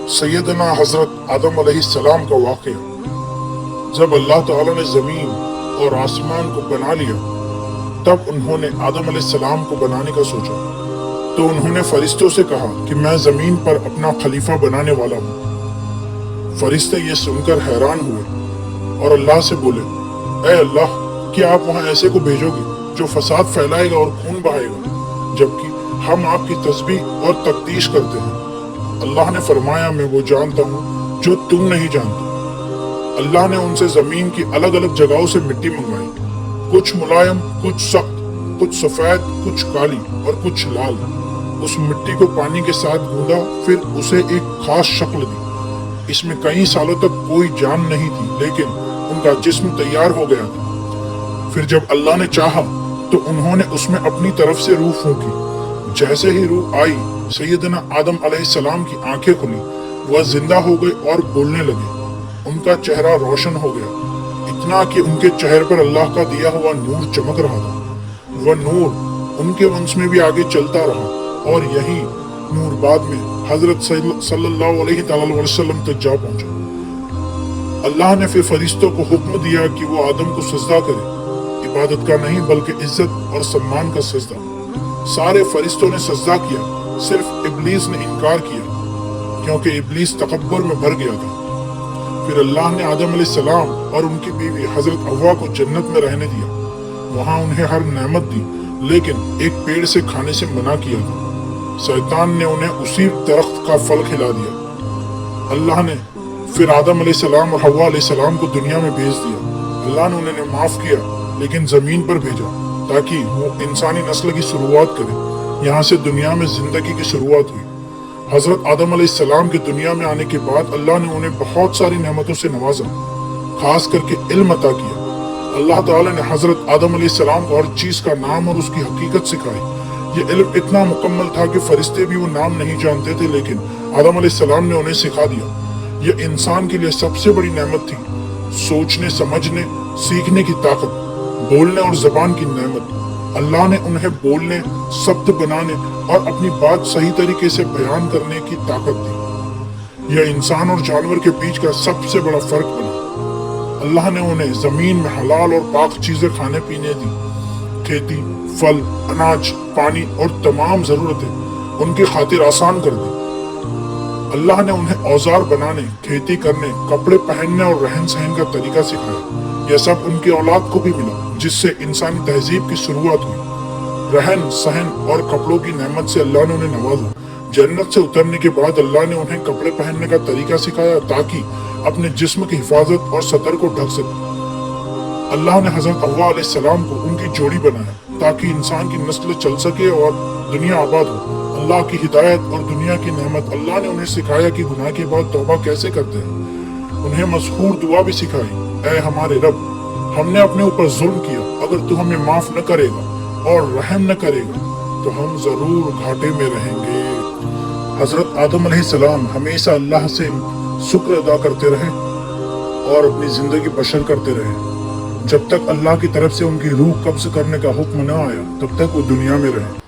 सैयदना हजरत आदम अलैहिस्सलाम का वाक़या। जब अल्लाह ताला ने ज़मीन और आसमान को बना लिया, तब उन्होंने आदम अलैहिस्सलाम को बनाने का सोचा। तो उन्होंने फरिश्तों से कहा कि मैं ज़मीन पर अपना खलीफा बनाने वाला हूँ। फरिश्ते ये सुनकर हैरान हुए और अल्लाह से बोले, ऐ अल्लाह, क्या आप वहाँ ऐसे को भेजोगे जो फसाद फैलाएगा और खून बहाएगा, जबकि हम आपकी तस्बीह और तकदीस करते हैं। अल्लाह ने फरमाया, मैं वो जानता हूँ जो तुम नहीं जानते। अल्लाह ने उनसे जमीन की अलग अलग जगहों से मिट्टी मंगवाई, कुछ मुलायम, कुछ सख्त, कुछ सफेद, कुछ काली और कुछ लाल। उस मिट्टी को पानी के साथ गूंदा, फिर उसे एक खास शक्ल दी। इसमें कई सालों तक कोई जान नहीं थी, लेकिन उनका जिस्म तैयार हो गया था। फिर जब अल्लाह ने चाहा तो उन्होंने उसमें अपनी तरफ से रूह फूंकी। जैसे ही रूह आई, सैयदना आदम अलैहिस्सलाम की आंखें खुली, वह जिंदा हो गए और बोलने लगे। उनका चेहरा रोशन हो गया, इतना कि उनके चेहरे पर अल्लाह का दिया हुआ नूर चमक रहा था। वह नूर उनके वंश में भी आगे चलता रहा और यही नूर बाद में हजरत सल्लल्लाहु अलैहि वसल्लम तक जा पहुंचा। अल्लाह ने फिर फरिश्तों को हुक्म दिया कि वो आदम को सजदा करे, इबादत का नहीं बल्कि इज्जत और सम्मान का सजदा। सारे फरिश्तों ने सजदा किया, सिर्फ इब्लीस ने इनकार किया, क्योंकि इब्लीस तकब्बुर में भर गया था। फिर अल्लाह ने आदम अलैहिस्सलाम और उनकी बीवी हजरत हव्वा को जन्नत में रहने दिया। वहां उन्हें हर नेमत दी, लेकिन एक पेड़ से खाने से मना किया था। शैतान ने उन्हें उसी दरख्त का फल खिला दिया। अल्लाह ने फिर आदम अलैहिस्सलाम और हव्वा अलैहिस्सलाम को दुनिया में भेज दिया। अल्लाह ने उन्हें माफ किया, लेकिन जमीन पर भेजा ताकि वो इंसानी नस्ल की शुरुआत करे। यहाँ से दुनिया में जिंदगी की शुरुआत हुई। हजरत आदम अलैहिस्सलाम के दुनिया में आने के बाद अल्लाह ने उन्हें बहुत सारी नेमतों से नवाजा, खास करके इल्म अता किया। अल्लाह ताला ने हजरत आदम अलैहिस्सलाम को हर चीज का नाम और उसकी हकीकत सिखाई। ये इल्म इतना मुकम्मल था कि फरिश्ते भी वो नाम नहीं जानते थे, लेकिन आदम अलैहिस्सलाम ने उन्हें सिखा दिया। यह इंसान के लिए सबसे बड़ी नेमत थी, सोचने, समझने, सीखने की ताकत, बोलने और जबान की नेमत। अल्लाह ने उन्हें बोलने, शब्द बनाने और अपनी बात सही तरीके से बयान करने की ताकत दी। यह इंसान और जानवर के बीच का सबसे बड़ा फर्क बना। अल्लाह ने उन्हें जमीन में हलाल और पाक चीजें खाने पीने दी। खेती, फल, अनाज, पानी और तमाम जरूरतें उनकी खातिर आसान कर दी। अल्लाह ने उन्हें औजार बनाने, खेती करने, कपड़े पहनने और रहन सहन का तरीका सिखाया। यह सब उनकी औलाद को भी मिला, जिससे इंसानी तहजीब की शुरुआत हुई। रहन सहन और कपड़ों की नेमत से अल्लाह ने उन्हें नवाजा। जन्नत से उतरने के बाद अल्लाह ने उन्हें कपड़े पहनने का तरीका सिखाया, ताकि अपने जिस्म की हिफाजत और सतर को ढक सके। अल्लाह ने हजरत हव्वा अलैहिस्सलाम को उनकी जोड़ी बनाया, ताकि इंसान की नस्ल चल सके और दुनिया आबाद हो। अल्लाह की हिदायत और दुनिया की नेमत। अल्लाह ने उन्हें सिखाया कि गुनाह के बाद तौबा कैसे करते हैं। उन्हें मशहूर दुआ भी सिखाई, ऐ हमारे रब, हमने अपने ऊपर जुल्म किया, अगर तू हमें माफ न करेगा और रहम न करेगा तो हम जरूर घाटे में रहेंगे। हजरत आदम अलैहिस्सलाम हमेशा अल्लाह से शुक्र अदा करते रहे और अपनी जिंदगी बशर करते रहे। जब तक अल्लाह की तरफ से उनकी रूह कब्ज करने का हुक्म न आया, तब तक वो दुनिया में रहे।